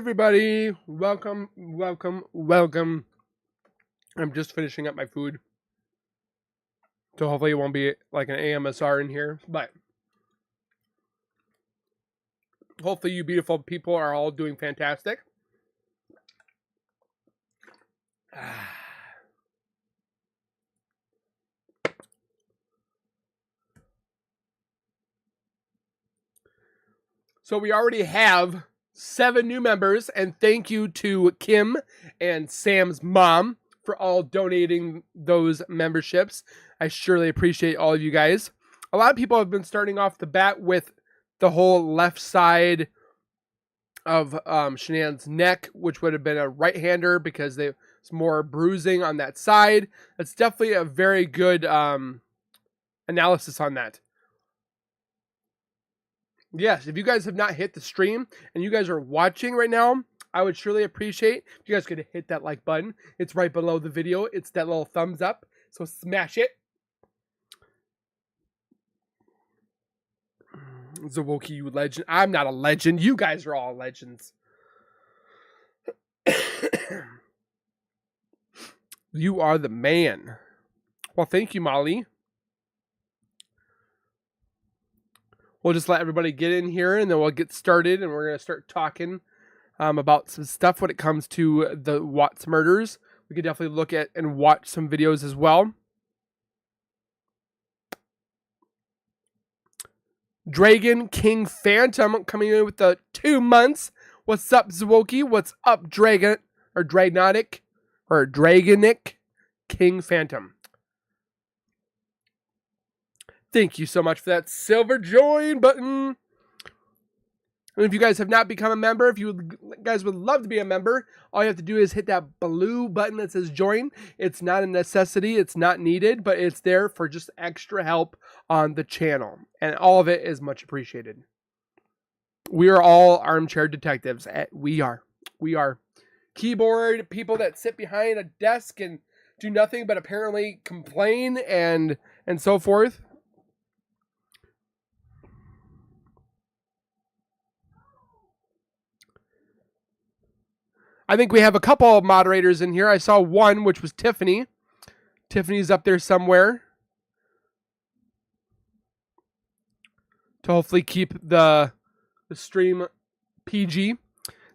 everybody. Welcome, welcome, welcome. I'm just finishing up my food. So hopefully it won't be like an AMSR in here. But hopefully you beautiful people are all doing fantastic. So we already have 7 new members, and thank you to Kim and Sam's mom for all donating those memberships. I surely appreciate all of you guys. A lot of people have been starting off the bat with the whole left side of Shanann's neck, which would have been a right-hander because there's more bruising on that side. That's definitely a very good analysis on that. Yes, if you guys have not hit the stream and you guys are watching right now, I would surely appreciate if you guys could hit that like button. It's right below the video. It's that little thumbs up. So smash it. Zawoki, you legend. I'm not a legend. You guys are all legends. You are the man. Well, thank you, Molly. We'll just let everybody get in here and then we'll get started and we're going to start talking about some stuff when it comes to the Watts murders. We could definitely look at and watch some videos as well. Dragon King Phantom coming in with the 2 months. What's up, Zwoki? What's up, Dragon or Dragnotic or Dragonic King Phantom? Thank you so much for that silver join button. And if you guys have not become a member, if you guys would love to be a member, all you have to do is hit that blue button that says join. It's not a necessity. It's not needed, but it's there for just extra help on the channel. And all of it is much appreciated. We are all armchair detectives. We are. Keyboard people that sit behind a desk and do nothing but apparently complain and so forth. I think we have a couple of moderators in here. I saw one, which was Tiffany. Tiffany's up there somewhere. To hopefully keep the stream PG.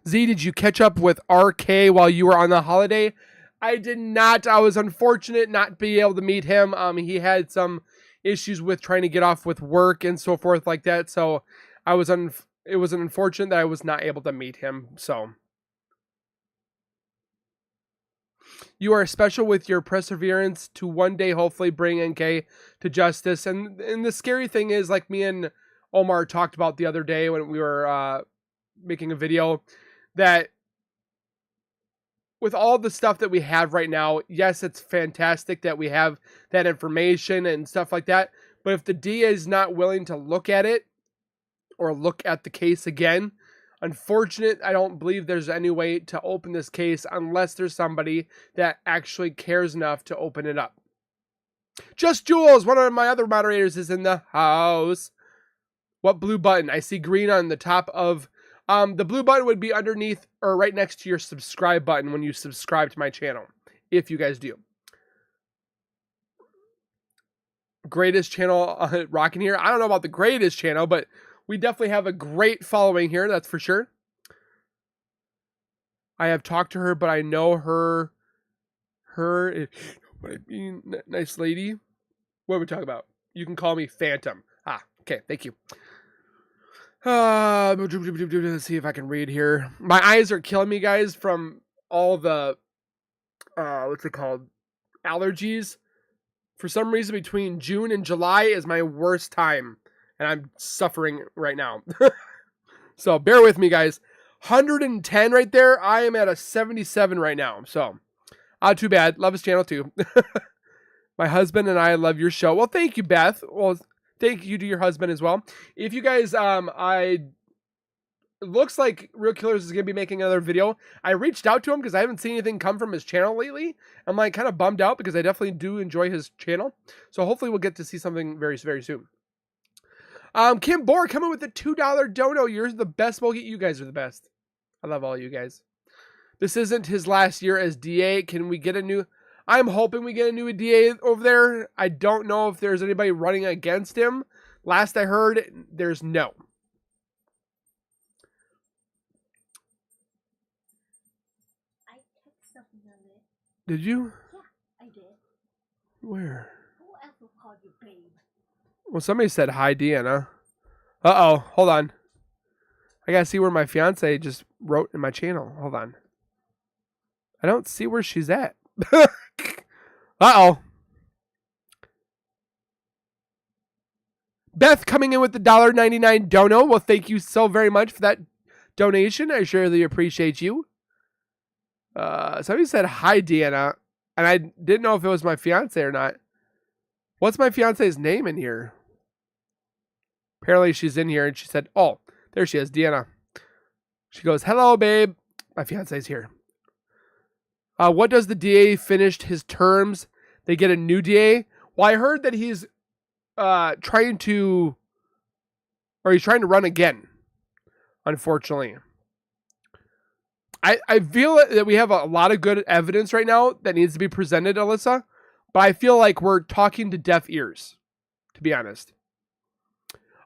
Z, did you catch up with RK while you were on the holiday? I did not. I was unfortunate not to be able to meet him. He had some issues with trying to get off with work and so forth like that. So it was unfortunate that I was not able to meet him. So you are special with your perseverance to one day hopefully bring NK to justice. And the scary thing is, like me and Omar talked about the other day when we were making a video, that with all the stuff that we have right now, yes, it's fantastic that we have that information and stuff like that. But if the DA is not willing to look at it or look at the case again, unfortunate, I don't believe there's any way to open this case unless there's somebody that actually cares enough to open it up. Just Jules, one of my other moderators, is in the house. What blue button? I see green on the top of... the blue button would be underneath or right next to your subscribe button when you subscribe to my channel, if you guys do. Greatest channel rocking here. I don't know about the greatest channel, but we definitely have a great following here, that's for sure. I have talked to her, but I know her, nice lady. What are we talking about? You can call me Phantom. Okay, thank you. Let's see if I can read here. My eyes are killing me, guys, from all the, what's it called? Allergies. For some reason, between June and July is my worst time. And I'm suffering right now. So bear with me, guys. 110 right there. I am at a 77 right now. So not too bad. Love his channel too. My husband and I love your show. Well, thank you, Beth. Well, thank you to your husband as well. If you guys, it looks like Real Killers is going to be making another video. I reached out to him because I haven't seen anything come from his channel lately. I'm like kind of bummed out because I definitely do enjoy his channel. So hopefully we'll get to see something very, very soon. Kim Bohr coming with a $2 dono. You're the best, Smokey. You guys are the best. I love all you guys. This isn't his last year as DA. Can we get a new... I'm hoping we get a new DA over there. I don't know if there's anybody running against him. Last I heard, there's no. I text something on it. Did you? Yeah, I did. Where? Who else will call you babe? Well, somebody said hi, Deanna. Uh-oh. Hold on. I gotta see where my fiance just wrote in my channel. Hold on. I don't see where she's at. Uh-oh. Beth coming in with the $1.99 dono. Well, thank you so very much for that donation. I surely appreciate you. Somebody said hi, Deanna, and I didn't know if it was my fiance or not. What's my fiance's name in here? Apparently she's in here, and she said, oh, there she is, Deanna. She goes, hello, babe. My fiance's here. What does the DA finished his terms? They get a new DA? Well, I heard that he's trying to run again, unfortunately. I feel that we have a lot of good evidence right now that needs to be presented, Alyssa, but I feel like we're talking to deaf ears, to be honest.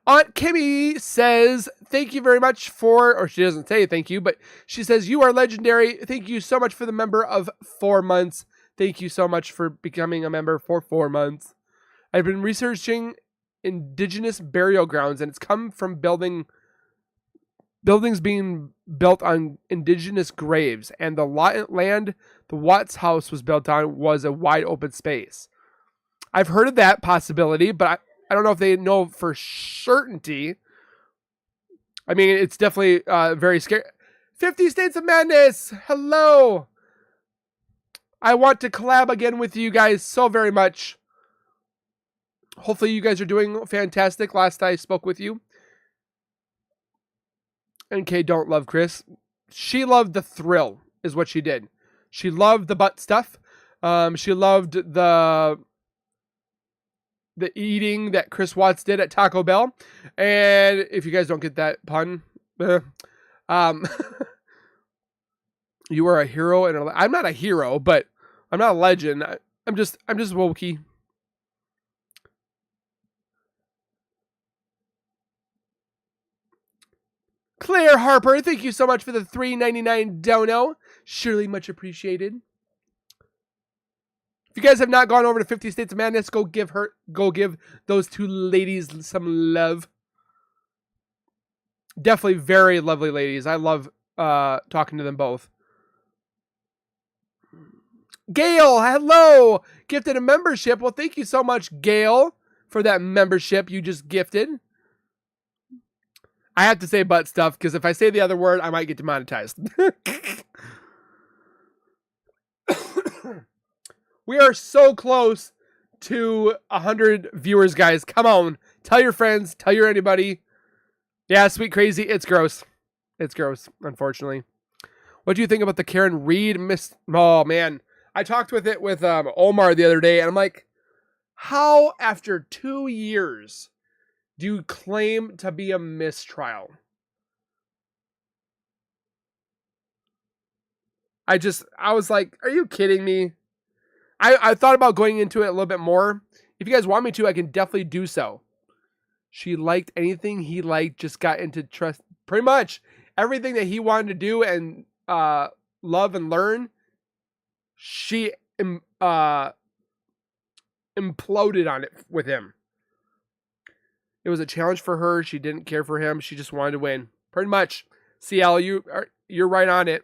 Aunt Kimmy says, thank you very much or she doesn't say thank you, but she says, you are legendary. Thank you so much for the member of 4 months. Thank you so much for becoming a member for 4 months. I've been researching indigenous burial grounds, and it's come from buildings being built on indigenous graves, and the land the Watts house was built on was a wide open space. I've heard of that possibility, but I don't know if they know for certainty. I mean, it's definitely very scary. 50 States of Madness! Hello! I want to collab again with you guys so very much. Hopefully you guys are doing fantastic. Last I spoke with you. NK don't love Chris. She loved the thrill, is what she did. She loved the butt stuff. She loved the eating that Chris Watts did at Taco Bell. And if you guys don't get that pun, you are a hero, and I'm not a hero, but I'm not a legend. I'm just wokey. Claire Harper, thank you so much for the $3.99 dono. Surely much appreciated. If you guys have not gone over to 50 States of Madness, go give those two ladies some love. Definitely very lovely ladies. I love talking to them both. Gail, hello. Gifted a membership. Well, thank you so much, Gail, for that membership you just gifted. I have to say butt stuff because if I say the other word, I might get demonetized. We are so close to 100 viewers, guys. Come on. Tell your friends. Tell your anybody. Yeah, Sweet Crazy. It's gross. It's gross, unfortunately. What do you think about the Karen Reed miss? Oh, man. I talked with Omar the other day, and I'm like, how after 2 years do you claim to be a mistrial? I was like, are you kidding me? I thought about going into it a little bit more. If you guys want me to, I can definitely do so. She liked anything he liked, just got into trust. Pretty much everything that he wanted to do and love and learn, she imploded on it with him. It was a challenge for her. She didn't care for him. She just wanted to win. Pretty much. CL, you're right on it.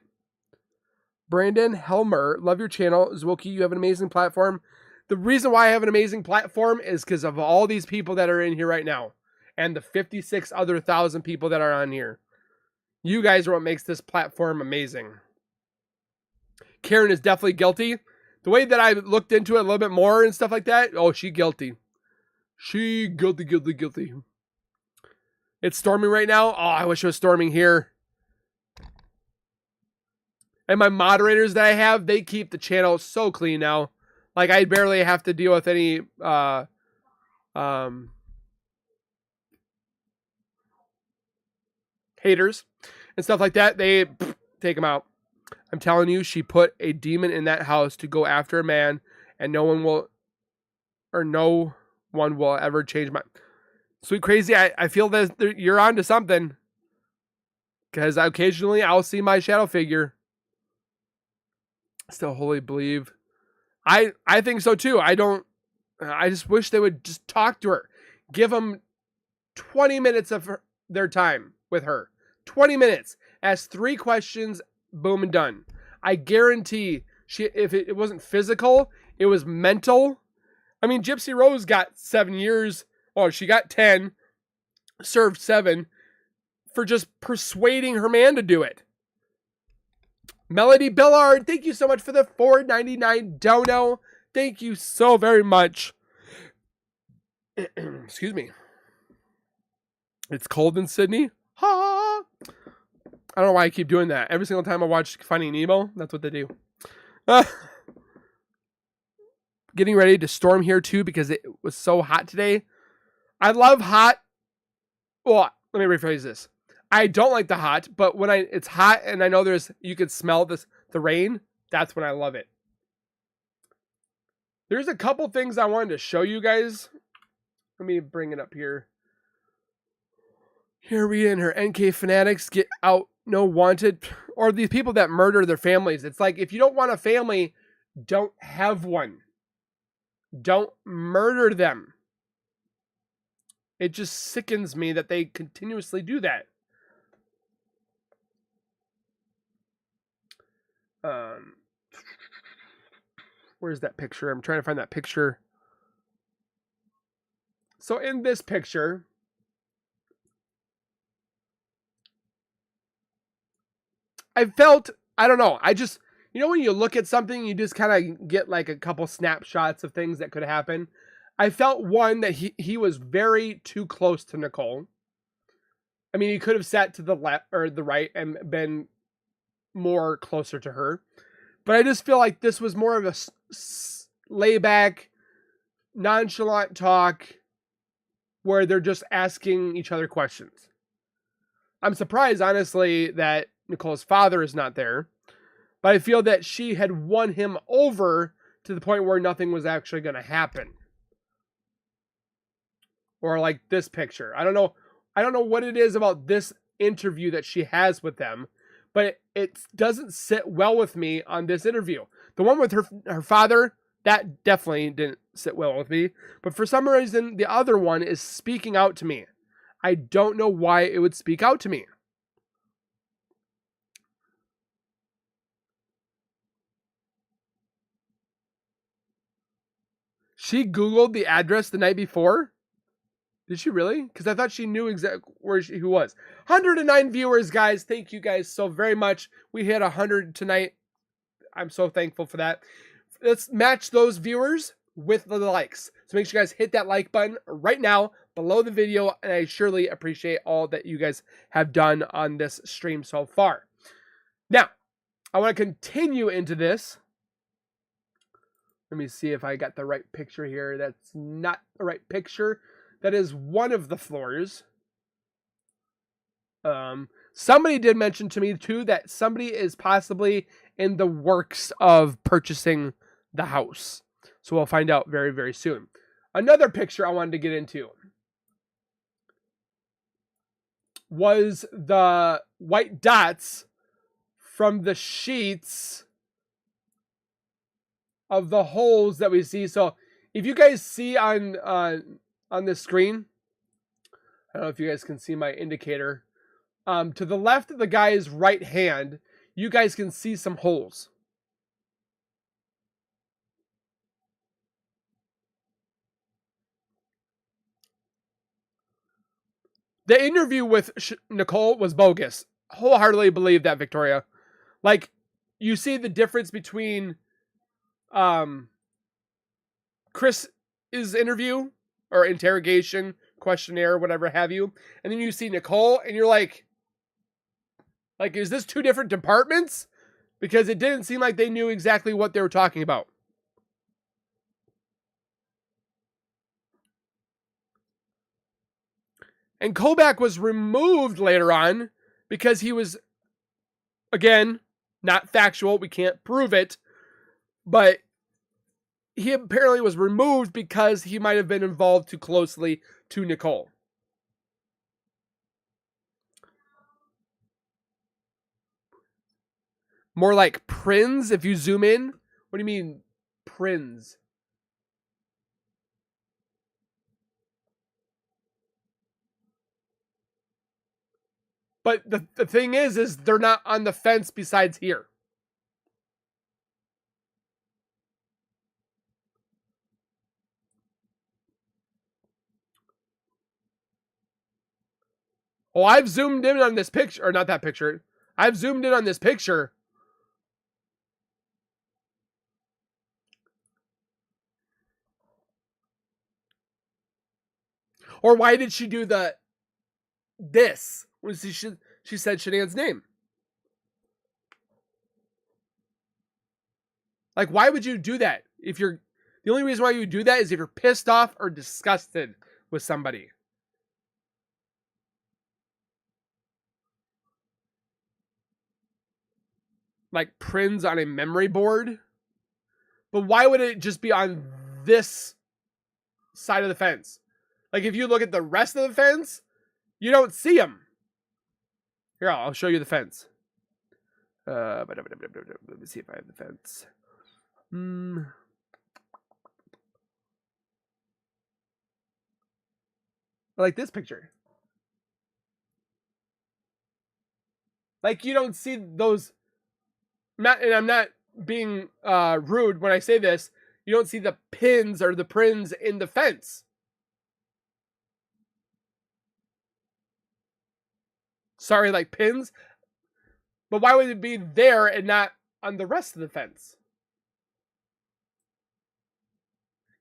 Brandon Helmer, love your channel. Zwilky, you have an amazing platform. The reason why I have an amazing platform is because of all these people that are in here right now. And the 56 other 1,000 people that are on here. You guys are what makes this platform amazing. Karen is definitely guilty. The way that I looked into it a little bit more and stuff like that, oh, she guilty. She guilty. It's storming right now. Oh, I wish it was storming here. And my moderators that I have, they keep the channel so clean now. Like, I barely have to deal with any haters and stuff like that. take him out. I'm telling you, she put a demon in that house to go after a man, and no one will ever change my... Sweet Crazy, I feel that you're onto something. Because occasionally I'll see my shadow figure. Still wholly believe. I think so too. I just wish they would just talk to her. Give them 20 minutes of their time with her. 20 minutes. Ask 3 questions. Boom and done. I guarantee if it wasn't physical, it was mental. I mean, Gypsy Rose got 7 years. Oh, she got 10. Served 7. For just persuading her man to do it. Melody Billard, thank you so much for the $4.99 dono. Thank you so very much. Excuse me. It's cold in Sydney. Ha! I don't know why I keep doing that. Every single time I watch Finding Nemo, that's what they do. Getting ready to storm here too because it was so hot today. I love hot. Well, let me rephrase this. I don't like the hot, but when it's hot and I know you can smell the rain, that's when I love it. There's a couple things I wanted to show you guys. Let me bring it up here. Here we and her NK fanatics get out no wanted, or these people that murder their families. It's like, if you don't want a family, don't have one. Don't murder them. It just sickens me that they continuously do that. Where's that picture? I'm trying to find that picture. So in this picture, I felt, I don't know, when you look at something, you just kind of get like a couple snapshots of things that could happen. I felt one that he was very too close to Nicole. I mean, he could have sat to the left or the right and been more closer to her. But I just feel like this was more of a layback, nonchalant talk where they're just asking each other questions. I'm surprised, honestly, that Nicole's father is not there. But I feel that she had won him over to the point where nothing was actually going to happen. Or like this picture. I don't know what it is about this interview that she has with them, but it doesn't sit well with me on this interview. The one with her father, that definitely didn't sit well with me. But for some reason, the other one is speaking out to me. I don't know why it would speak out to me. She Googled the address the night before? Did she really? Because I thought she knew exactly where who was. 109 viewers, guys. Thank you guys so very much. We hit 100 tonight. I'm so thankful for that. Let's match those viewers with the likes. So make sure you guys hit that like button right now below the video. And I surely appreciate all that you guys have done on this stream so far. Now, I want to continue into this. Let me see if I got the right picture here. That's not the right picture. That is one of the floors. Somebody did mention to me too that somebody is possibly in the works of purchasing the house. So we'll find out very, very soon. Another picture I wanted to get into was the white dots from the sheets of the holes that we see. So if you guys see on this screen, I don't know if you guys can see my indicator. To the left of the guy's right hand, you guys can see some holes. The interview with Nicole was bogus. Wholeheartedly believe that, Victoria. Like, you see the difference between Chris's interview or interrogation, questionnaire, whatever have you, and then you see Nicole, and you're like, is this 2 different departments? Because it didn't seem like they knew exactly what they were talking about. And Kobach was removed later on because he was Again, not factual. We can't prove it. But he apparently was removed because he might have been involved too closely to Nicole. More like Prinz if you zoom in. What do you mean, Prinz? But the thing is they're not on the fence besides here. Oh, I've zoomed in on this picture, or not that picture. I've zoomed in on this picture. Or why did she do this? When she said Shanann's name. Like, why would you do that? If you're the only reason why you do that is if you're pissed off or disgusted with somebody. Like Prinz on a memory board. But why would it just be on this side of the fence? Like, if you look at the rest of the fence, you don't see them. Here, I'll show you the fence. Let me see if I have the fence. I like this picture. Like, you don't see those. And I'm not being rude when I say this. You don't see the pins or the prints in the fence. Sorry, like pins. But why would it be there and not on the rest of the fence?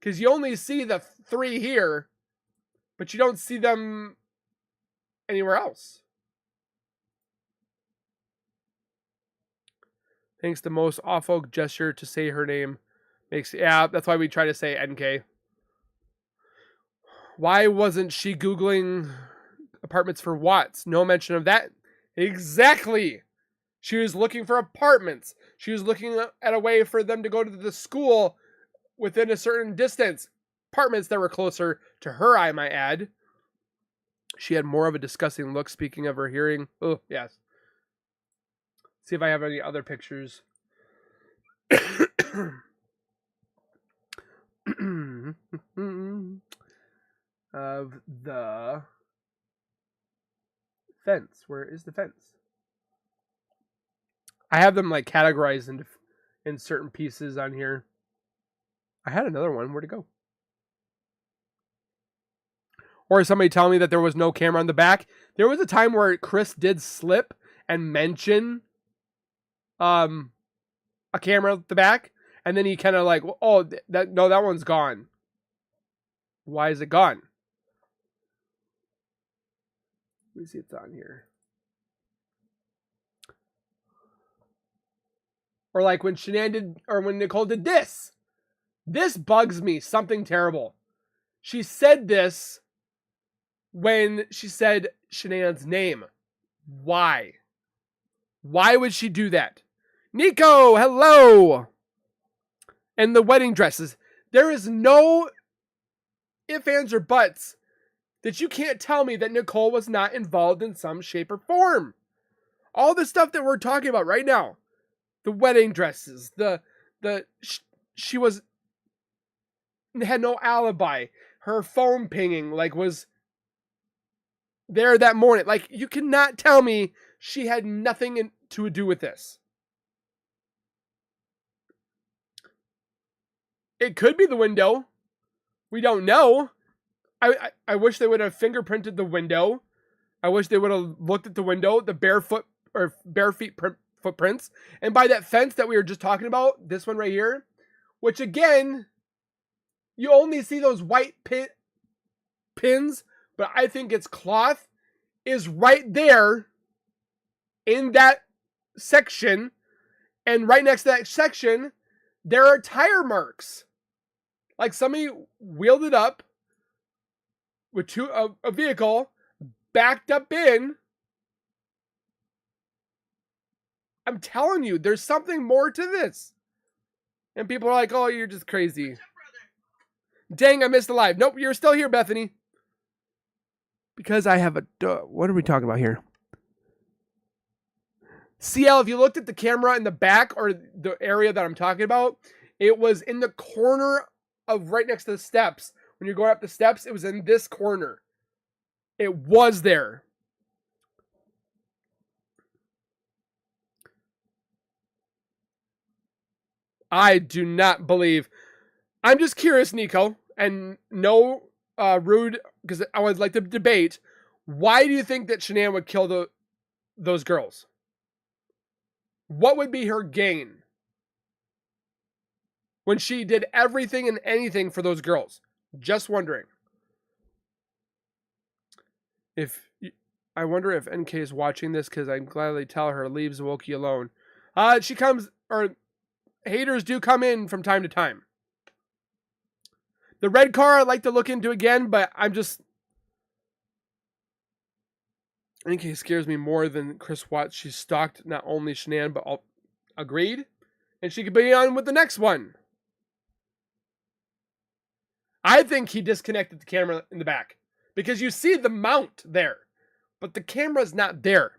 Because you only see the 3 here, but you don't see them anywhere else. Thanks, the most awful gesture to say her name makes. Yeah, that's why we try to say NK. Why wasn't she Googling apartments for Watts? No mention of that. Exactly. She was looking for apartments. She was looking at a way for them to go to the school within a certain distance. Apartments that were closer to her, I might add. She had more of a disgusting look, speaking of her hearing. Oh, yes. See if I have any other pictures. Of the fence. Where is the fence? I have them like categorized in certain pieces on here. I had another one. Where'd it go? Or somebody telling me that there was no camera on the back. There was a time where Chris did slip and mention a camera at the back, and then he kind of like, oh, that one's gone. Why is it gone? Let me see if it's on here. Or like when Shanann did, or when Nicole did this. This bugs me. Something terrible. She said this when she said Shanann's name. Why? Why would she do that? Nico, hello! And the wedding dresses. There is no ifs, ands, or buts that you can't tell me that Nicole was not involved in some shape or form. All the stuff that we're talking about right now. The wedding dresses. She had no alibi. Her phone pinging was there that morning. Like, you cannot tell me she had nothing to do with this. It could be the window. We don't know. I wish they would have fingerprinted the window. I wish they would have looked at the window, the bare feet footprints. And by that fence that we were just talking about, this one right here, which again, you only see those white pins, but I think it's cloth, is right there in that section. And right next to that section, there are tire marks. Like somebody wheeled it up with a vehicle backed up in I'm telling you, there's something more to this. And people are like, oh, you're just crazy. Dang, I missed the live. Nope, you're still here, Bethany. Because I have a... what are we talking about here? CL, if you looked at the camera in the back or the area that I'm talking about, it was in the corner of right next to the steps. When you're going up the steps, it was in this corner. It was there. I do not believe. I'm just curious, Nico, and no rude, because I would like to debate. Why do you think that Shanann would kill those girls? What would be her gain when she did everything and anything for those girls? Just wondering. I wonder if NK is watching this, because I gladly tell her leaves Wokey alone. She comes, or haters do come in from time to time. The red car I'd like to look into again, but I'm just... NK scares me more than Chris Watts. She stalked not only Shanann, but all... Agreed? And she could be on with the next one. I think he disconnected the camera in the back. Because you see the mount there. But the camera's not there.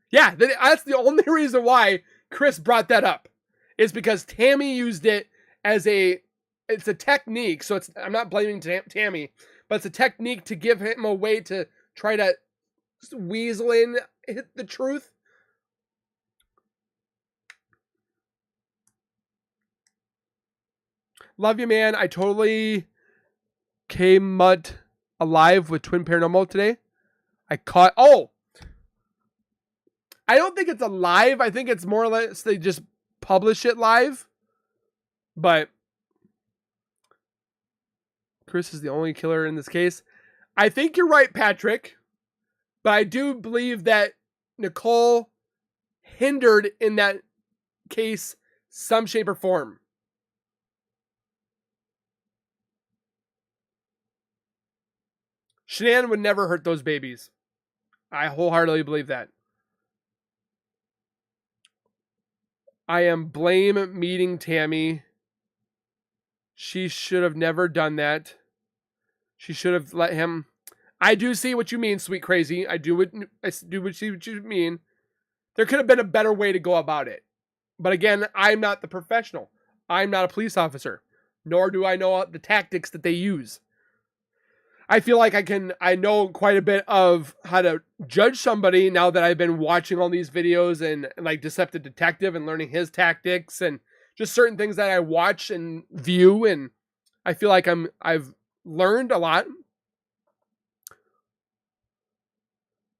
Yeah, that's the only reason why Chris brought that up. Is because Tammy used it as it's a technique. So I'm not blaming Tammy, but it's a technique to give him a way to try to weasel in the truth. Love you, man. I totally came alive with Twin Paranormal today. I don't think it's a live. I think it's more or less they just publish it live. But Chris is the only killer in this case. I think you're right, Patrick. But I do believe that Nicole hindered in that case some shape or form. Shanann would never hurt those babies. I wholeheartedly believe that. I am blame meeting Tammy. She should have never done that. She should have let him. I do see what you mean, sweet crazy. I do see what you mean. There could have been a better way to go about it. But again, I'm not the professional. I'm not a police officer. Nor do I know the tactics that they use. I feel like I know quite a bit of how to judge somebody now that I've been watching all these videos and like Deceptive Detective and learning his tactics and just certain things that I watch and view, and I feel like I've learned a lot.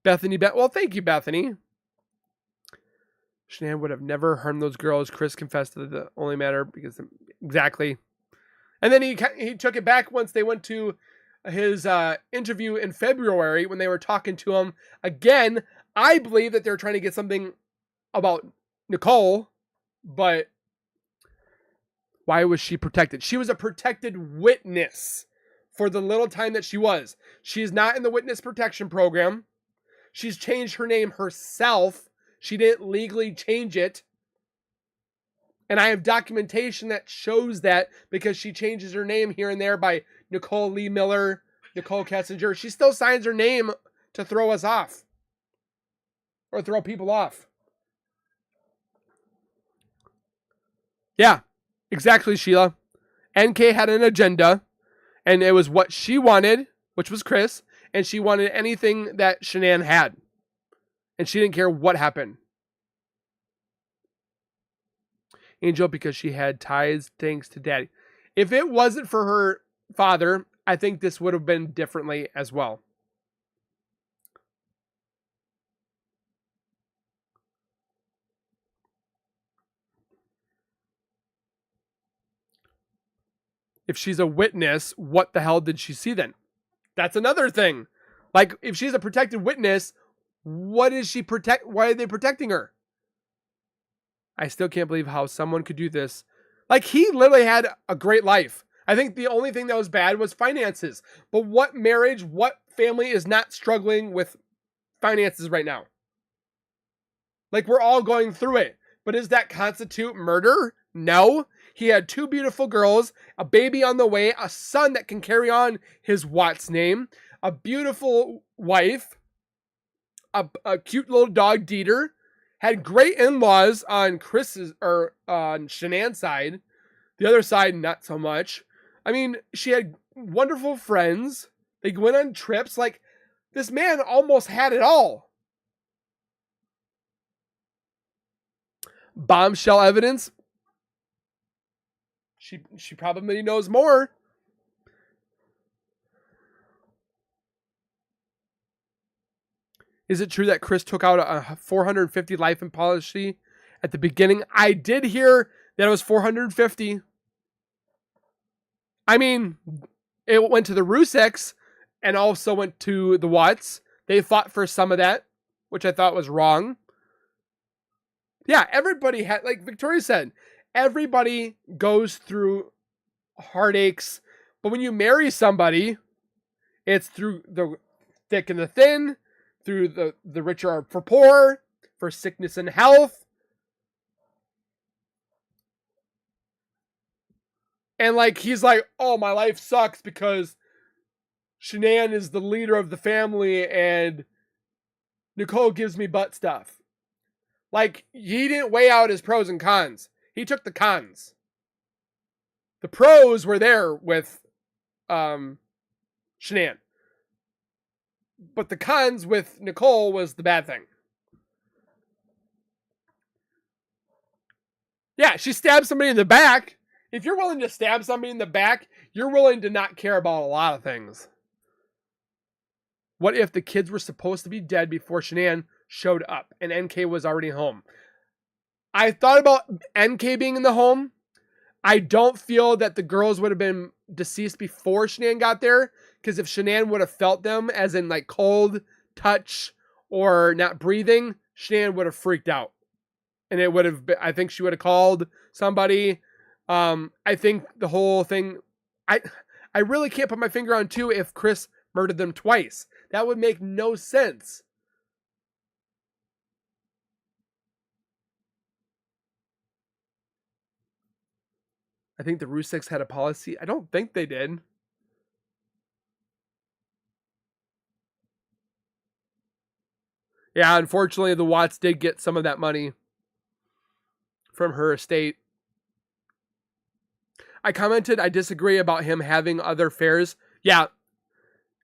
Bethany, well, thank you, Bethany. Shanann would have never harmed those girls. Chris confessed to the only matter because exactly. And then he took it back once they went to his interview in February when they were talking to him. Again, I believe that they're trying to get something about Nicole, but why was she protected? She was a protected witness for the little time that she was. She's not in the witness protection program. She's changed her name herself. She didn't legally change it. And I have documentation that shows that because she changes her name here and there by Nicole Lee Miller, Nicole Kessinger. She still signs her name to throw us off. Or throw people off. Yeah, exactly, Sheila. NK had an agenda. And it was what she wanted, which was Chris. And she wanted anything that Shanann had. And she didn't care what happened. Angel, because she had ties thanks to daddy. If it wasn't for her father, I think this would have been differently as well. If she's a witness, what the hell did she see then? That's another thing. Like, if she's a protected witness, what is she protect? Why are they protecting her? I still can't believe how someone could do this. Like, he literally had a great life. I think the only thing that was bad was finances. But what marriage, what family is not struggling with finances right now. Like, we're all going through it. But does that constitute murder? No. He had 2 beautiful girls, a baby on the way, a son that can carry on his Watt's name, a beautiful wife, a cute little dog, Dieter, had great in-laws on Chris's or on Shanann's side. The other side, not so much. I mean, she had wonderful friends. They went on trips. Like, this man almost had it all. Bombshell evidence. She probably knows more. Is it true that Chris took out a $450 life in policy at the beginning? I did hear that it was $450. I mean, it went to the Ruseks and also went to the Watts. They fought for some of that, which I thought was wrong. Yeah, everybody had, like Victoria said, everybody goes through heartaches. But when you marry somebody, it's through the thick and the thin, through the richer are for poor, for sickness and health. And like, he's like, oh, my life sucks because Shanann is the leader of the family and Nicole gives me butt stuff. Like, he didn't weigh out his pros and cons. He took the cons. The pros were there with Shanann. But the cons with Nicole was the bad thing. Yeah, she stabbed somebody in the back. If you're willing to stab somebody in the back, you're willing to not care about a lot of things. What if the kids were supposed to be dead before Shanann showed up and NK was already home? I thought about NK being in the home. I don't feel that the girls would have been deceased before Shanann got there, because if Shanann would have felt them, as in like cold touch or not breathing, Shanann would have freaked out. And it would have been, I think she would have called somebody. I think the whole thing, I really can't put my finger on too if Chris murdered them twice. That would make no sense. I think the Ruseks had a policy. I don't think they did. Yeah, unfortunately, the Watts did get some of that money from her estate. I commented, I disagree about him having other affairs. Yeah,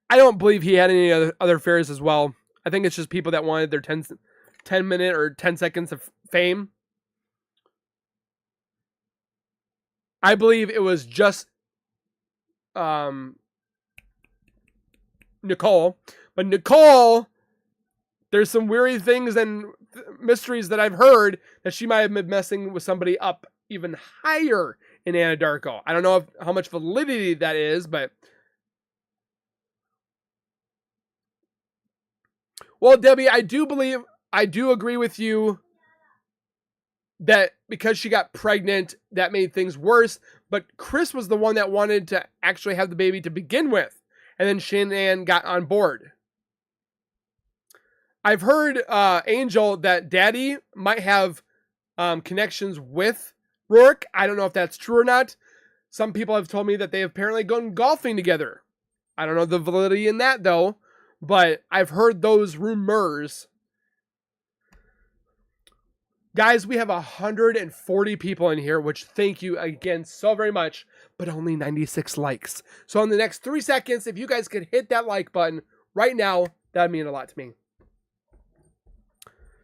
I don't believe he had any other affairs as well. I think it's just people that wanted their 10-minute or 10 seconds of fame. I believe it was just Nicole. But Nicole, there's some weary things and mysteries that I've heard that she might have been messing with somebody up even higher in Anadarko. I don't know how much validity that is, but... Well, Debbie, I do agree with you that because she got pregnant, that made things worse. But Chris was the one that wanted to actually have the baby to begin with. And then Shanann got on board. I've heard, Angel, that Daddy might have connections with Rourke. I don't know if that's true or not. Some people have told me that they have apparently gone golfing together. I don't know the validity in that, though. But I've heard those rumors. Guys, we have 140 people in here, which thank you again so very much, but only 96 likes. So in the next 3 seconds, if you guys could hit that like button right now, that would mean a lot to me.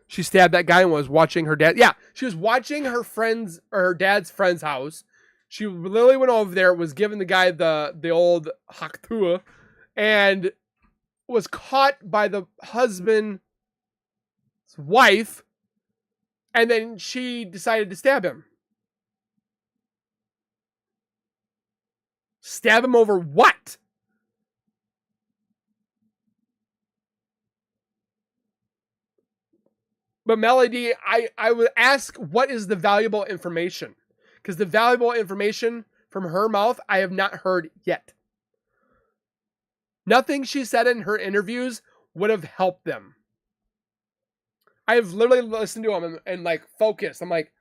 She stabbed that guy and was watching her dad. Yeah, she was watching her friend's or her dad's friend's house. She literally went over there, was giving the guy the old haktua, and was caught by the husband's wife, and then she decided to stab him. Stab him over what? But Melody, I would ask, what is the valuable information? Because the valuable information from her mouth, I have not heard yet. Nothing she said in her interviews would have helped them. I've literally listened to them and like focused. I'm like,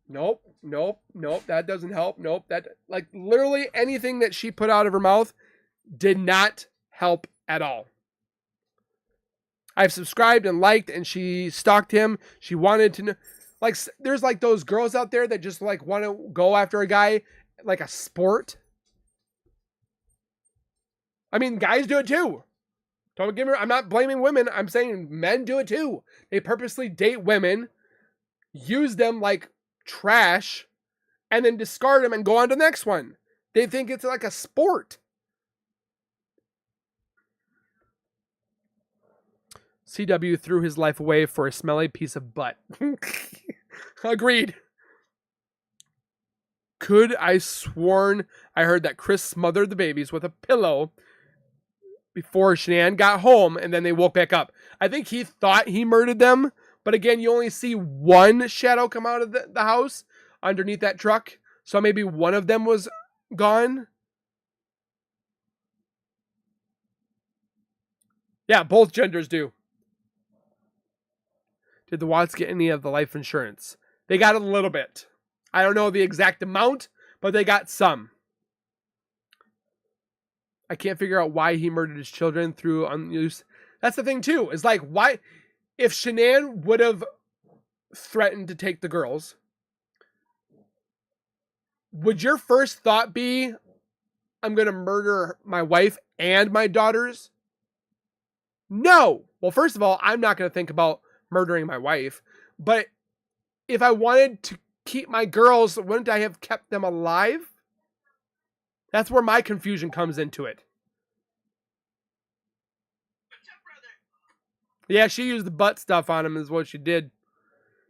nope, that doesn't help. Nope, that like literally anything that she put out of her mouth did not help at all. I've subscribed and liked, and she stalked him. She wanted to know, like, there's like those girls out there that just like want to go after a guy like a sport. I mean, guys do it too. Don't get me wrong. I'm not blaming women. I'm saying men do it too. They purposely date women, use them like trash, and then discard them and go on to the next one. They think it's like a sport. CW threw his life away for a smelly piece of butt. Agreed. Could I sworn I heard that Chris smothered the babies with a pillow before Shanann got home, and then they woke back up. I think he thought he murdered them, but again, you only see one shadow come out of the house underneath that truck, so maybe one of them was gone. Yeah, both genders do. Did the Watts get any of the life insurance? They got a little bit. I don't know the exact amount, but they got some. I can't figure out why he murdered his children through unused. That's the thing too. Is like, why, if Shanann would have threatened to take the girls, would your first thought be, I'm going to murder my wife and my daughters? No. Well, first of all, I'm not going to think about murdering my wife, but if I wanted to keep my girls, wouldn't I have kept them alive? That's where my confusion comes into it. Yeah, she used the butt stuff on him is what she did.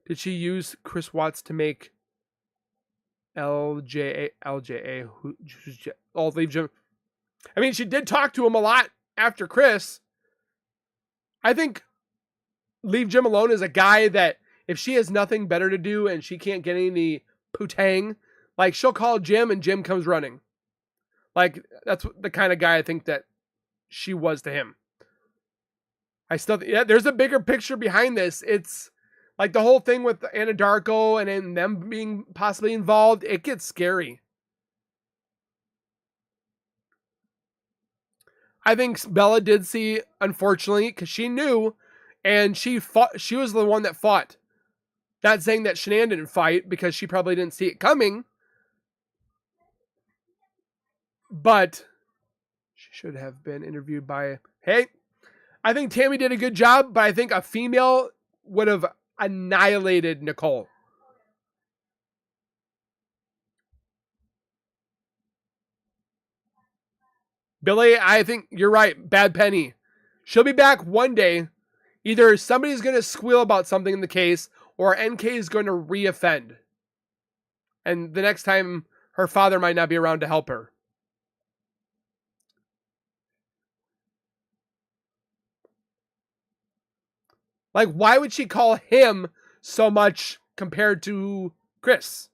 Did she use Chris Watts to make LJA? All leave Jim. I mean, she did talk to him a lot after Chris. I think Leave Jim Alone is a guy that if she has nothing better to do and she can't get any putang, like she'll call Jim and Jim comes running. Like that's the kind of guy I think that she was to him. I still, yeah, there's a bigger picture behind this. It's like the whole thing with Anadarko and then them being possibly involved. It gets scary. I think Bella did see, unfortunately, because she knew, and she fought. She was the one that fought. Not saying that Shanann didn't fight because she probably didn't see it coming, but she should have been interviewed by. Hey, I think Tammy did a good job, but I think a female would have annihilated Nicole. Billy, I think you're right. Bad Penny. She'll be back one day. Either somebody's going to squeal about something in the case, or NK is going to reoffend. And the next time, her father might not be around to help her. Like, why would she call him so much compared to Chris?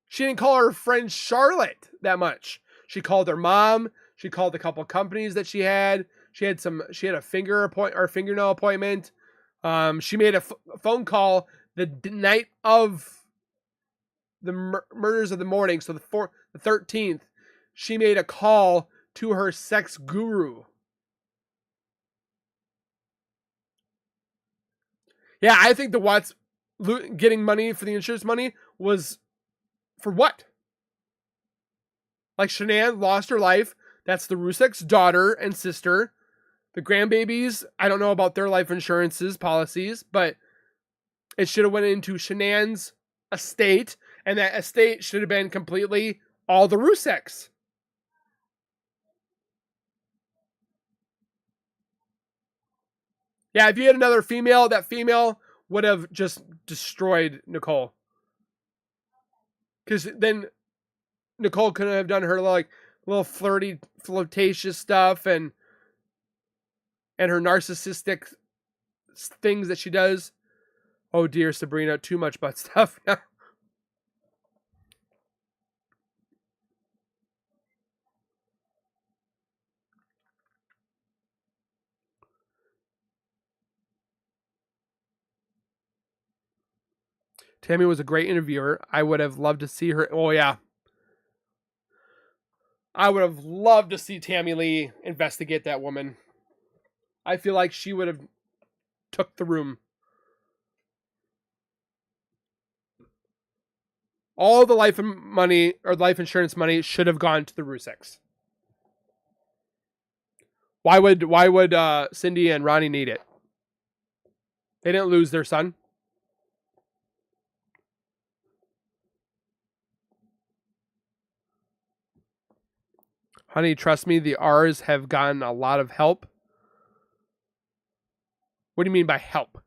She didn't call her friend Charlotte that much. She called her mom. She called a couple companies that she had. She had a fingernail appointment. She made a phone call the night of the murders of the morning. So the 13th, she made a call to her sex guru. Yeah, I think the Watts getting money for the insurance money was for what? Like Shanann lost her life. That's the Rusak's daughter and sister. The grandbabies, I don't know about their life insurances policies, but it should have went into Shanann's estate, and that estate should have been completely all the Rusaks. Yeah, if you had another female, that female would have just destroyed Nicole. Because then Nicole couldn't have done her like little flirty, flirtatious stuff and her narcissistic things that she does. Oh dear, Sabrina, too much butt stuff. Tammy was a great interviewer. I would have loved to see her. Oh, yeah. I would have loved to see Tammy Lee investigate that woman. I feel like she would have took the room. All the life money or life insurance money should have gone to the Ruseks. Why would Cindy and Ronnie need it? They didn't lose their son. Honey, trust me, the R's have gotten a lot of help. What do you mean by help?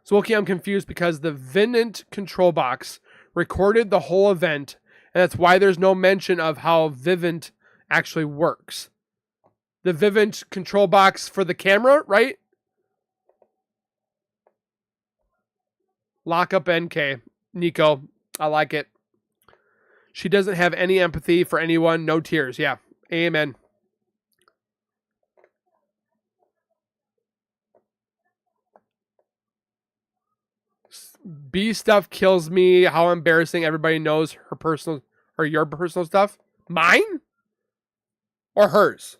So, okay, I'm confused because the Vivint control box recorded the whole event, and that's why there's no mention of how Vivint actually works. The Vivint control box for the camera, right? Lock up NK. Nico, I like it. She doesn't have any empathy for anyone. No tears. Yeah. Amen. B stuff kills me. How embarrassing. Everybody knows her personal or your personal stuff. Mine? Or hers?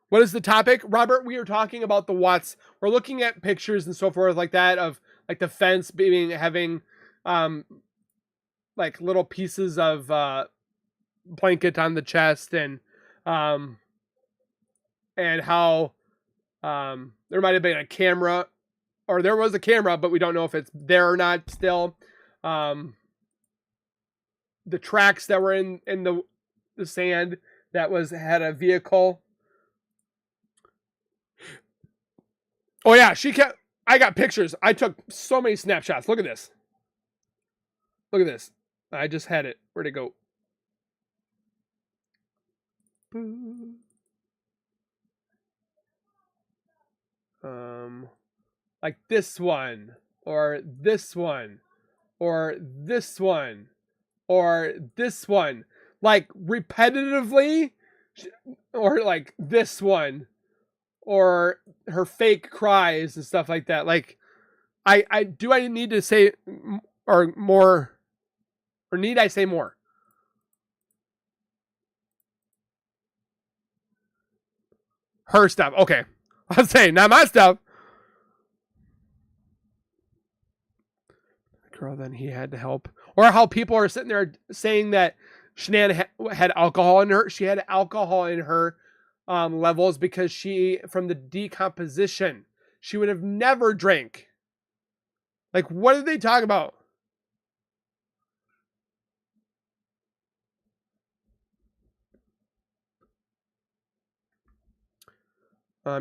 What is the topic? Robert, we are talking about the Watts. We're looking at pictures and so forth like that of like the fence having like little pieces of blanket on the chest and how there might have been a camera, or there was a camera, but we don't know if it's there or not still. The tracks that were in the sand that had a vehicle. Oh yeah, I got pictures. I took so many snapshots. Look at this. Look at this. I just had it. Where'd it go? Like this one, or this one, or this one, or this one, like repetitively, or like this one, or her fake cries and stuff like that. Like, I need to say or more, or need I say more? Her stuff. Okay. I'll say not my stuff. Girl, then he had to help. Or how people are sitting there saying that Shanann had alcohol in her. She had alcohol in her levels because from the decomposition, she would have never drank. Like, what are they talking about?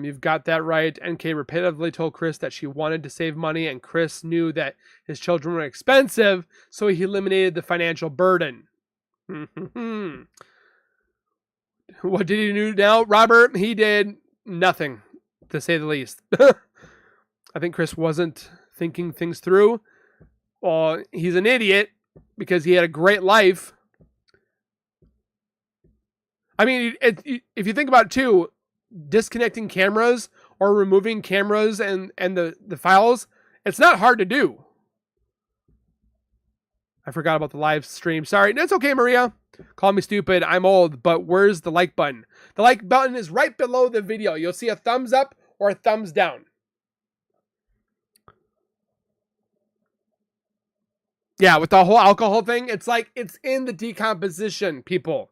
You've got that right. NK repetitively told Chris that she wanted to save money, and Chris knew that his children were expensive, so he eliminated the financial burden. What did he do now, Robert? He did nothing, to say the least. I think Chris wasn't thinking things through. Well, he's an idiot because he had a great life. I mean, if you think about it too, disconnecting cameras or removing cameras and the files, it's not hard to do. I forgot about the live stream. Sorry. That's okay, Maria. Call me stupid. I'm old, but where's the like button? The like button is right below the video. You'll see a thumbs up or a thumbs down. Yeah, with the whole alcohol thing, it's like it's in the decomposition, people.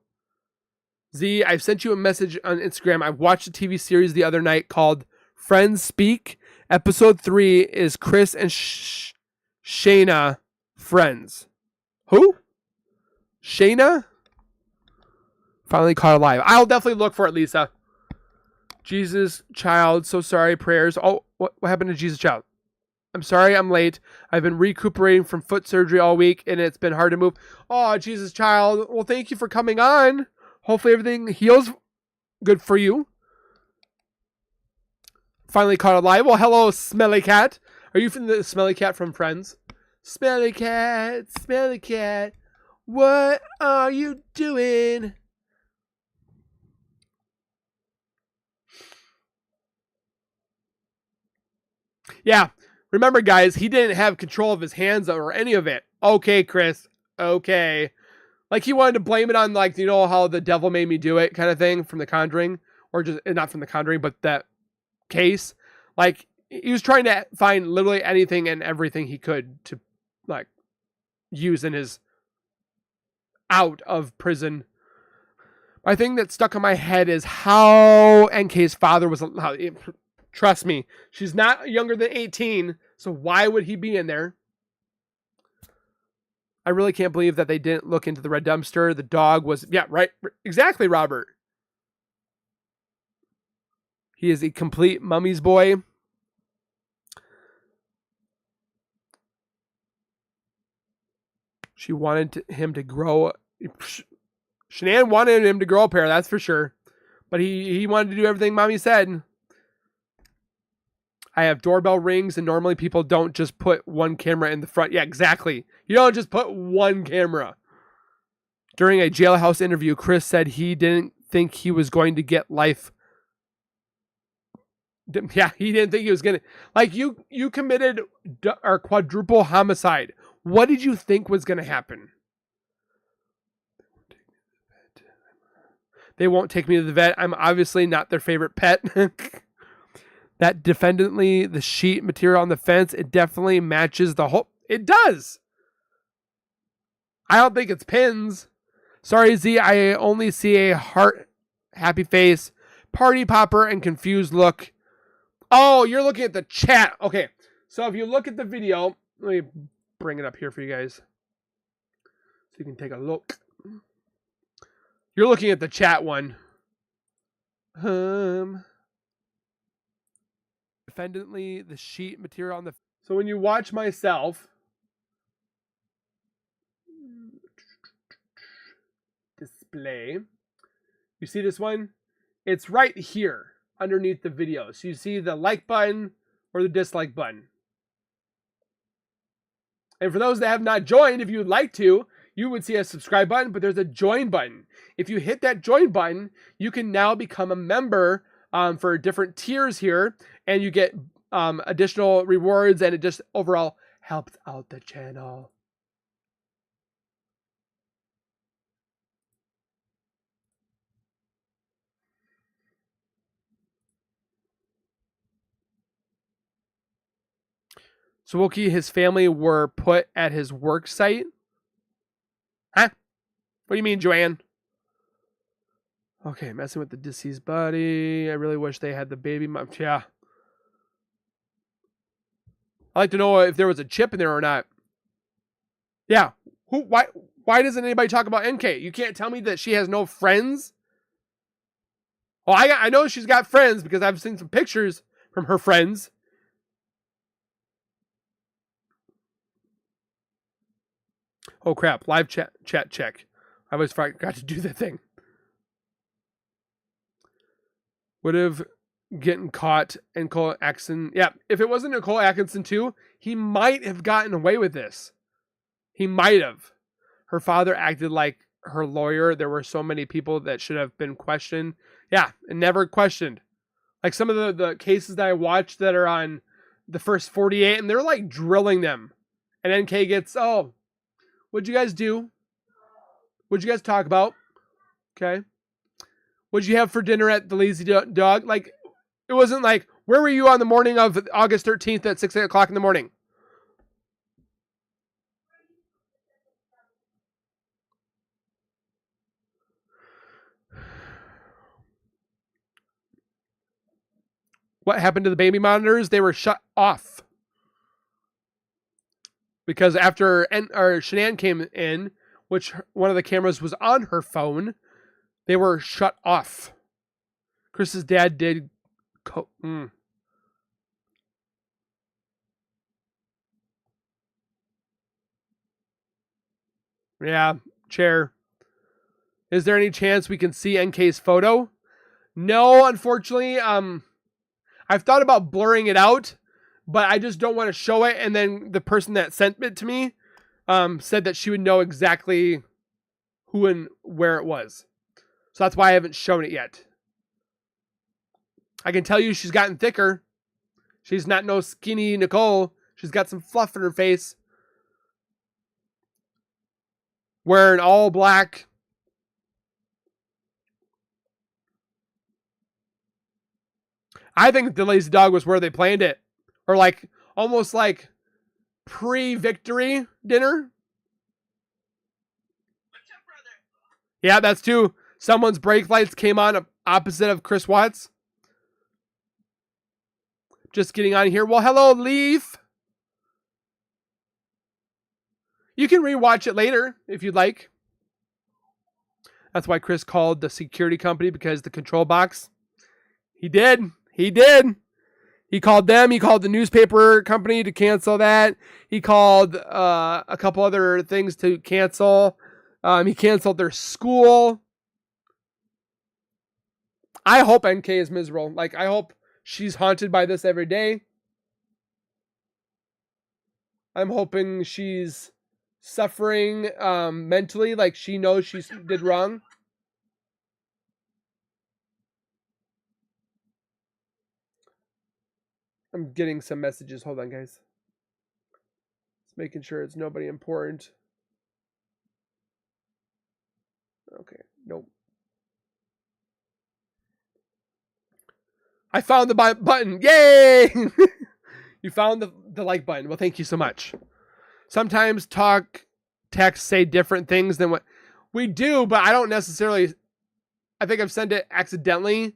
Z, I've sent you a message on Instagram. I watched a TV series the other night called Friends Speak. Episode 3 is Chris and Shayna friends. Who? Shayna? Finally caught alive. I'll definitely look for it, Lisa. Jesus Child, so sorry, prayers. Oh, what happened to Jesus Child? I'm sorry I'm late. I've been recuperating from foot surgery all week, and it's been hard to move. Oh, Jesus Child. Well, thank you for coming on. Hopefully everything heals good for you. Finally caught alive. Well, hello, Smelly Cat. Are you from the Smelly Cat from Friends? Smelly Cat, Smelly Cat. What are you doing? Yeah. Remember, guys, he didn't have control of his hands or any of it. Okay, Chris. Okay. Like, he wanted to blame it on, like, you know, how the devil made me do it kind of thing from The Conjuring. Or just, not from The Conjuring, but that case. Like, he was trying to find literally anything and everything he could to, like, use in his out of prison. My thing that stuck in my head is how NK's father was. Trust me, she's not younger than 18, so why would he be in there? I really can't believe that they didn't look into the red dumpster. The dog was, yeah, right. Exactly, Robert. He is a complete mummy's boy. She wanted him to grow. Shanann wanted him to grow a pair, that's for sure. But he wanted to do everything mommy said. I have doorbell rings, and normally people don't just put one camera in the front. Yeah, exactly. You don't just put one camera. During a jailhouse interview, Chris said he didn't think he was going to get life. Yeah, he didn't think he was going to. Like, you committed a quadruple homicide. What did you think was going to happen? They won't take me to the vet. I'm obviously not their favorite pet. That defendantly, the sheet material on the fence, it definitely matches the whole. It does. I don't think it's pins. Sorry, Z. I only see a heart, happy face, party popper, and confused look. Oh, you're looking at the chat. Okay. So if you look at the video, let me bring it up here for you guys so you can take a look. You're looking at the chat one. Defendantly, the sheet material on the. So when you watch myself, display, you see this one? It's right here underneath the video. So you see the like button or the dislike button. And for those that have not joined, if you would like to, you would see a subscribe button, but there's a join button. If you hit that join button, you can now become a member for different tiers here, and you get additional rewards, and it just overall helps out the channel. So Wookie, his family were put at his work site. Huh? What do you mean, Joanne? Okay, messing with the deceased body. I really wish they had the baby mom. Yeah. I'd like to know if there was a chip in there or not. Yeah. Why doesn't anybody talk about NK? You can't tell me that she has no friends? Well, I know she's got friends because I've seen some pictures from her friends. Oh crap, live chat check. I always forgot to do that thing. Would have gotten caught Nicole Atkinson. Yeah, if it wasn't Nicole Atkinson too, he might have gotten away with this. He might have. Her father acted like her lawyer. There were so many people that should have been questioned. Yeah, and never questioned. Like some of the cases that I watched that are on the first 48, and they're like drilling them. And NK gets, oh, what'd you guys do? What'd you guys talk about? Okay. What'd you have for dinner at the Lazy Dog? Like, it wasn't like, where were you on the morning of August 13th at 6 o'clock in the morning? What happened to the baby monitors? They were shut off. Because after Shanann came in, which one of the cameras was on her phone, they were shut off. Chris's dad did. Yeah, chair. Is there any chance we can see NK's photo? No, unfortunately. I've thought about blurring it out, but I just don't want to show it. And then the person that sent it to me said that she would know exactly who and where it was. So that's why I haven't shown it yet. I can tell you she's gotten thicker. She's not no skinny Nicole. She's got some fluff in her face. Wearing all black. I think the lazy dog was where they planned it. Or like, almost like pre-victory dinner. Yeah, that's too. Someone's brake lights came on opposite of Chris Watts. Just getting on here. Well, hello, Leaf. You can rewatch it later if you'd like. That's why Chris called the security company, because the control box. He did. He did. He called them. He called the newspaper company to cancel that. He called a couple other things to cancel. He canceled their school. I hope NK is miserable. Like, I hope she's haunted by this every day. I'm hoping she's suffering mentally, like she knows she did wrong. I'm getting some messages. Hold on, guys. Just making sure it's nobody important. Okay, nope. I found the button. Yay! You found the like button. Well, thank you so much. Sometimes texts say different things than what we do, but I don't necessarily. I think I've sent it accidentally.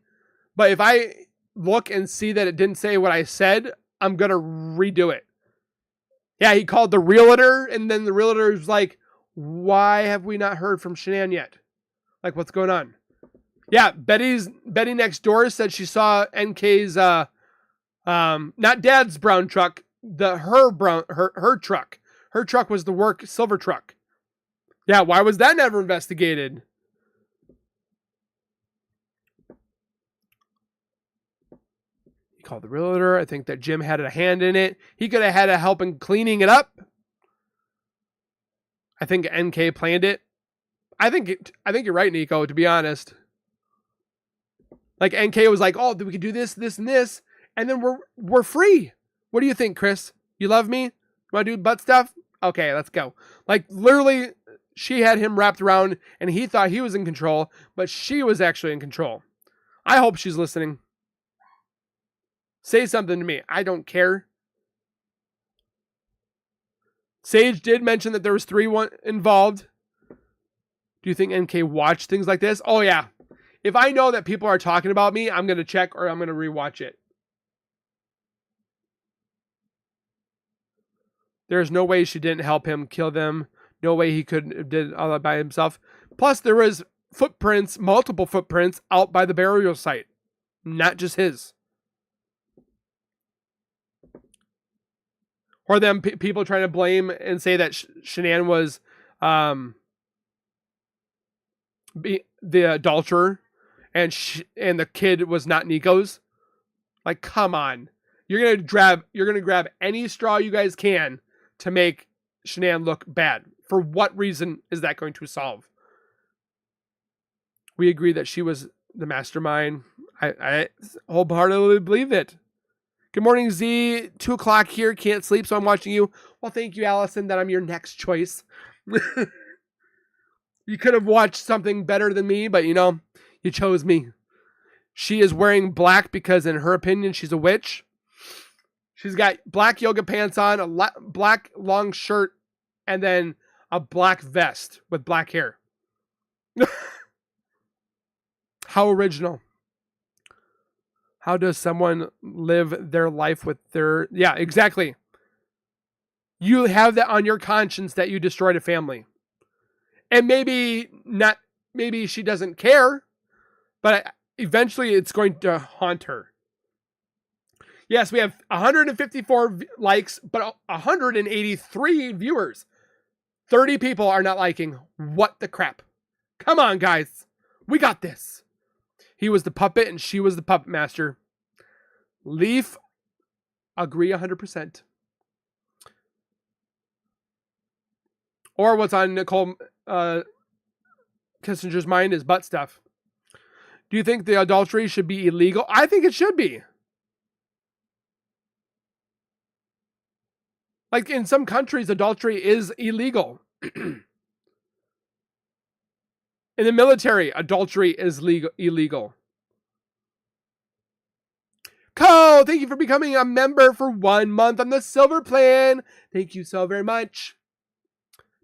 But if I look and see that it didn't say what I said, I'm going to redo it. Yeah, he called the realtor, and then the realtor was like, why have we not heard from Shanann yet? Like, what's going on? Yeah, Betty next door said she saw NK's not Dad's brown truck, her truck. Her truck was the work silver truck. Yeah, why was that never investigated? He called the realtor. I think that Jim had a hand in it. He could have had a help in cleaning it up. I think NK planned it. I think you're right, Nico, to be honest. Like, NK was like, oh, we could do this, this, and this, and then we're free. What do you think, Chris? You love me? You want to do butt stuff? Okay, let's go. Like, literally, she had him wrapped around, and he thought he was in control, but she was actually in control. I hope she's listening. Say something to me. I don't care. Sage did mention that there was 3 involved. Do you think NK watched things like this? Oh, yeah. If I know that people are talking about me, I'm going to check or I'm going to rewatch it. There's no way she didn't help him kill them. No way he could have did all that by himself. Plus, there was footprints, multiple footprints out by the burial site. Not just his. Or them people trying to blame and say that Shanann was the adulterer and the kid was not Nico's. Like, come on. You're gonna grab any straw you guys can to make Shanann look bad. For what reason is that going to solve? We agree that she was the mastermind. I wholeheartedly believe it. Good morning, Z. 2 o'clock here. Can't sleep, so I'm watching you. Well, thank you, Allison, that I'm your next choice. You could have watched something better than me, but, you chose me. She is wearing black because, in her opinion, she's a witch. She's got black yoga pants on, a black long shirt, and then a black vest with black hair. How original. How does someone live their life with their... Yeah, exactly. You have that on your conscience that you destroyed a family. And maybe she doesn't care, but eventually it's going to haunt her. Yes, we have 154 likes, but 183 viewers. 30 people are not liking. What the crap? Come on, guys. We got this. He was the puppet and she was the puppet master. Leaf, agree 100%. Or what's on Nicole Kessinger's mind is butt stuff. Do you think the adultery should be illegal? I think it should be. Like in some countries, adultery is illegal. In the military, adultery is illegal. Cole, thank you for becoming a member for 1 month on the silver plan. Thank you so very much.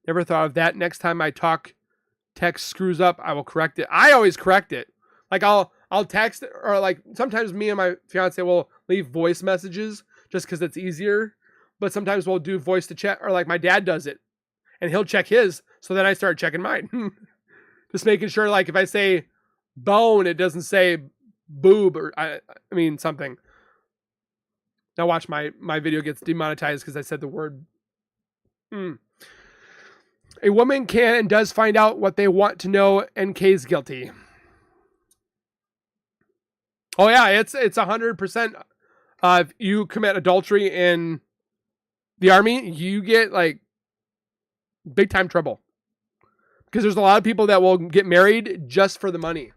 Never thought of that. Next time I text screws up, I will correct it. I always correct it. Like I'll text, or like sometimes me and my fiance will leave voice messages just because it's easier. But sometimes we'll do voice to chat, or like my dad does it, and he'll check his. So then I start checking mine. Just making sure, like if I say bone, it doesn't say boob, or I mean something. Now watch my video gets demonetized because I said the word. A woman can and does find out what they want to know. NK's guilty. Oh yeah, it's 100%. If you commit adultery in the army, you get like big time trouble. Because there's a lot of people that will get married just for the money.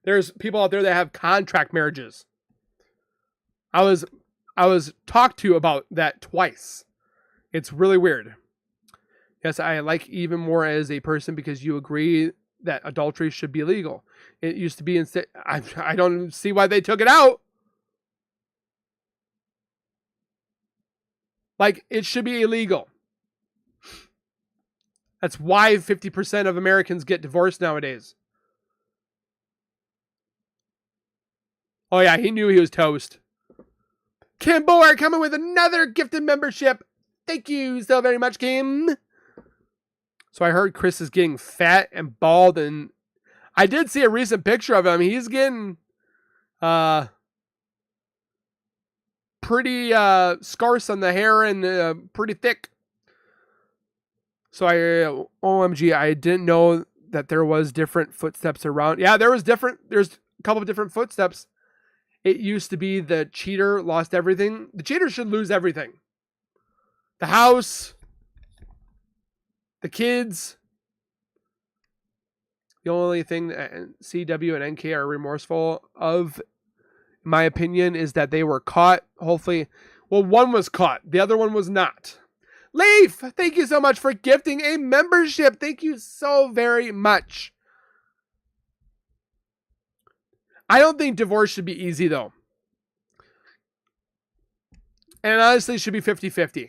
There's people out there that have contract marriages. I was talked to about that twice. It's really weird. Yes, I like even more as a person because you agree that adultery should be illegal. It used to be instead. I don't see why they took it out. Like, it should be illegal. That's why 50% of Americans get divorced nowadays. Oh yeah, he knew he was toast. Kim Boer coming with another gifted membership. Thank you so very much, Kim. So I heard Chris is getting fat and bald, and I did see a recent picture of him. He's getting pretty scarce on the hair and pretty thick. So OMG, I didn't know that there was different footsteps around. Yeah, there's a couple of different footsteps. It used to be the cheater lost everything. The cheater should lose everything. The house, the kids. The only thing that CW and NK are remorseful of, in my opinion, is that they were caught. Hopefully, well, one was caught. The other one was not. Leaf, thank you so much for gifting a membership. Thank you so very much. I don't think divorce should be easy, though. And honestly, it should be 50-50.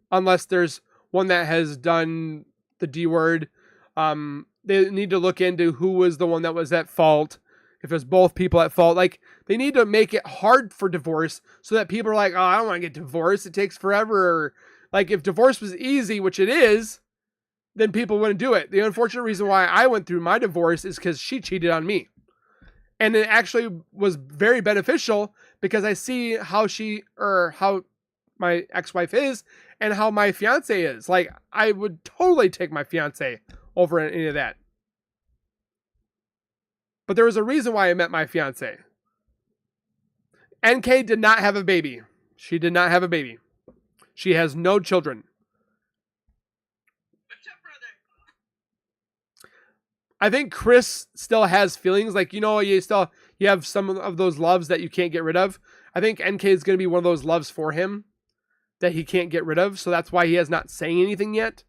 Unless there's one that has done the D word. They need to look into who was the one that was at fault. If there's both people at fault. Like, they need to make it hard for divorce so that people are like, oh, I don't want to get divorced. It takes forever. Like, if divorce was easy, which it is, then people wouldn't do it. The unfortunate reason why I went through my divorce is because she cheated on me. And it actually was very beneficial because I see how how my ex-wife is and how my fiance is. Like, I would totally take my fiance over any of that. But there was a reason why I met my fiance. NK did not have a baby. She did not have a baby. She has no children. I think Chris still has feelings. Like, you have some of those loves that you can't get rid of. I think NK is going to be one of those loves for him that he can't get rid of. So that's why he has not saying anything yet.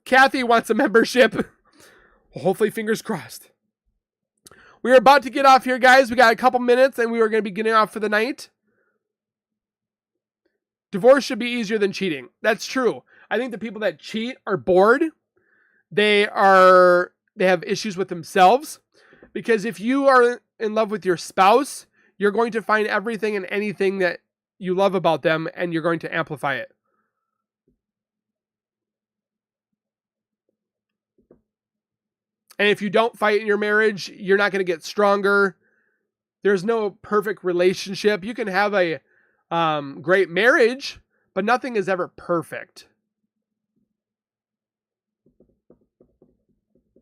Kathy wants a membership. Well, hopefully, fingers crossed. We are about to get off here, guys. We got a couple minutes and we are going to be getting off for the night. Divorce should be easier than cheating. That's true. I think the people that cheat are bored. They have issues with themselves. Because if you are in love with your spouse, you're going to find everything and anything that you love about them and you're going to amplify it. And if you don't fight in your marriage, you're not going to get stronger. There's no perfect relationship. You can have a great marriage, but nothing is ever perfect.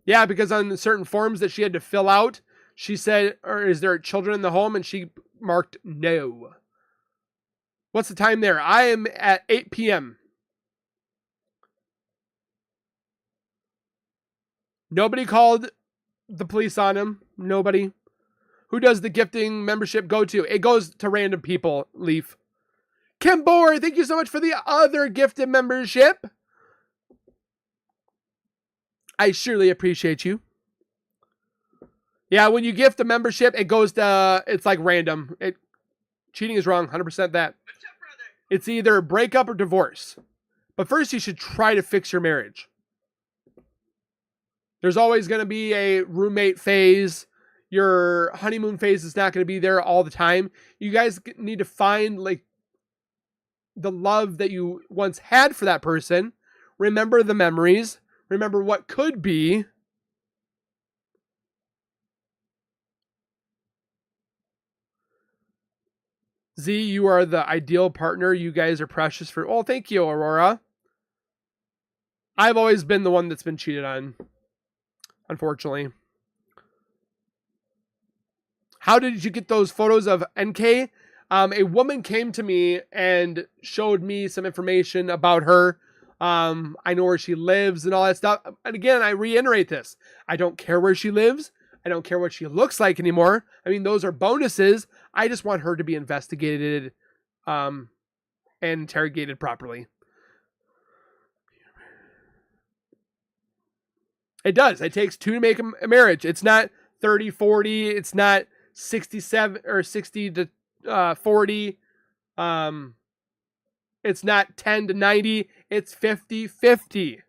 Yeah, because on certain forms that she had to fill out, she said, is there children in the home? And she marked no. What's the time there? I am at 8 p.m. Nobody called the police on him. Nobody. Who does the gifting membership go to? It goes to random people, Leaf. Kim Boer, thank you so much for the other gifted membership. I surely appreciate you. Yeah, when you gift a membership, it goes to, it's like random. Cheating is wrong, 100% that. It's either breakup or divorce. But first, you should try to fix your marriage. There's always going to be a roommate phase. Your honeymoon phase is not going to be there all the time. You guys need to find like the love that you once had for that person. Remember the memories. Remember what could be. Z, you are the ideal partner. You guys are precious for... Oh, thank you, Aurora. I've always been the one that's been cheated on, unfortunately. How did you get those photos of NK? A woman came to me and showed me some information about her. I know where she lives and all that stuff. And again, I reiterate this. I don't care where she lives. I don't care what she looks like anymore. I mean, those are bonuses. I just want her to be investigated and interrogated properly. It does. It takes 2 to make a marriage. It's not 30, 40. It's not 67 or 60 to 40. It's not 10 to 90. It's 50-50.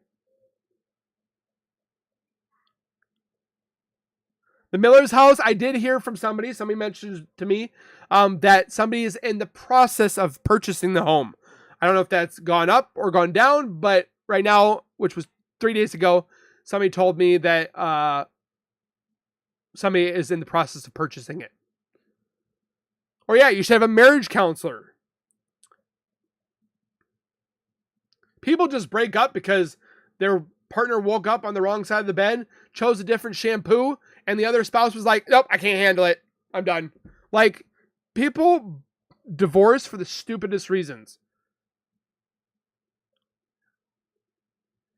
The Miller's house, I did hear from somebody mentioned to me that somebody is in the process of purchasing the home. I don't know if that's gone up or gone down, but right now, which was 3 days ago, somebody told me that somebody is in the process of purchasing it. Or yeah, you should have a marriage counselor. People just break up because their partner woke up on the wrong side of the bed, chose a different shampoo, and the other spouse was like, nope, I can't handle it. I'm done. Like, people divorce for the stupidest reasons.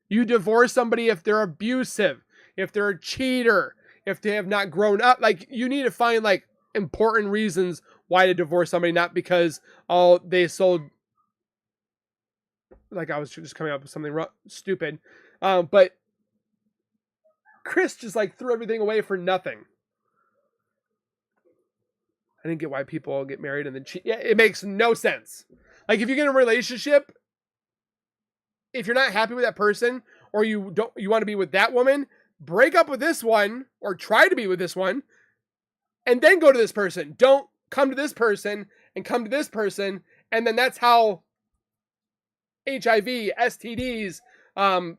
You divorce somebody if they're abusive, if they're a cheater, if they have not grown up. Like, you need to find, like, important reasons why to divorce somebody, not because, oh, they sold... Like, I was just coming up with something stupid. But Chris just, like, threw everything away for nothing. I didn't get why people get married and then cheat. Yeah, it makes no sense. Like, if you get in a relationship, if you're not happy with that person, or you want to be with that woman, break up with this one, or try to be with this one, and then go to this person. Don't come to this person, and come to this person, and then that's how HIV, STDs,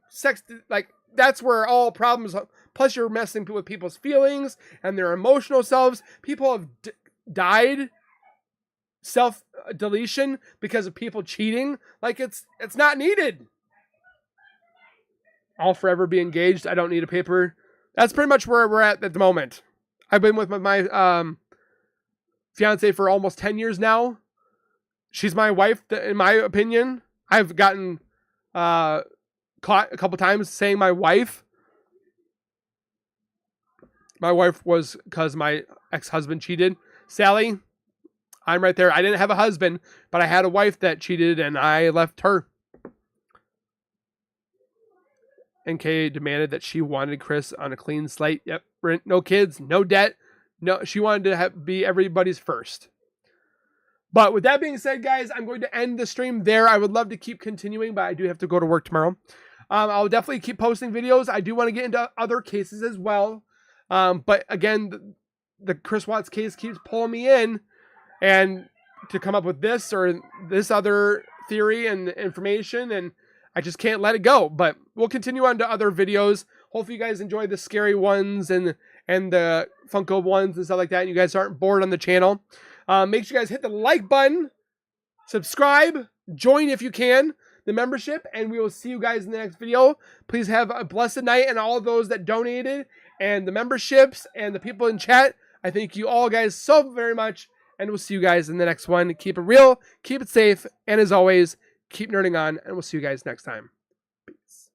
sex, like, that's where all problems, plus you're messing with people's feelings and their emotional selves. People have died self-deletion because of people cheating. Like, it's not needed. I'll forever be engaged. I don't need a paper. That's pretty much where we're at the moment. I've been with my fiance for almost 10 years now. She's my wife, in my opinion. I've gotten caught a couple times saying my wife. My wife was because my ex-husband cheated. Sally, I'm right there. I didn't have a husband, but I had a wife that cheated, and I left her. NK demanded that she wanted Chris on a clean slate. Yep, no kids, no debt. No, she wanted to be everybody's first. But with that being said, guys, I'm going to end the stream there. I would love to keep continuing, but I do have to go to work tomorrow. I'll definitely keep posting videos. I do want to get into other cases as well. But again, the Chris Watts case keeps pulling me in, and to come up with this or this other theory and information, and I just can't let it go. But we'll continue on to other videos. Hopefully you guys enjoy the scary ones and the Funko ones and stuff like that, and you guys aren't bored on the channel. Make sure you guys hit the like button, subscribe, join if you can, the membership, and we will see you guys in the next video. Please have a blessed night, and all of those that donated, and the memberships, and the people in chat. I thank you all guys so very much, and we'll see you guys in the next one. Keep it real, keep it safe, and as always, keep nerding on, and we'll see you guys next time. Peace.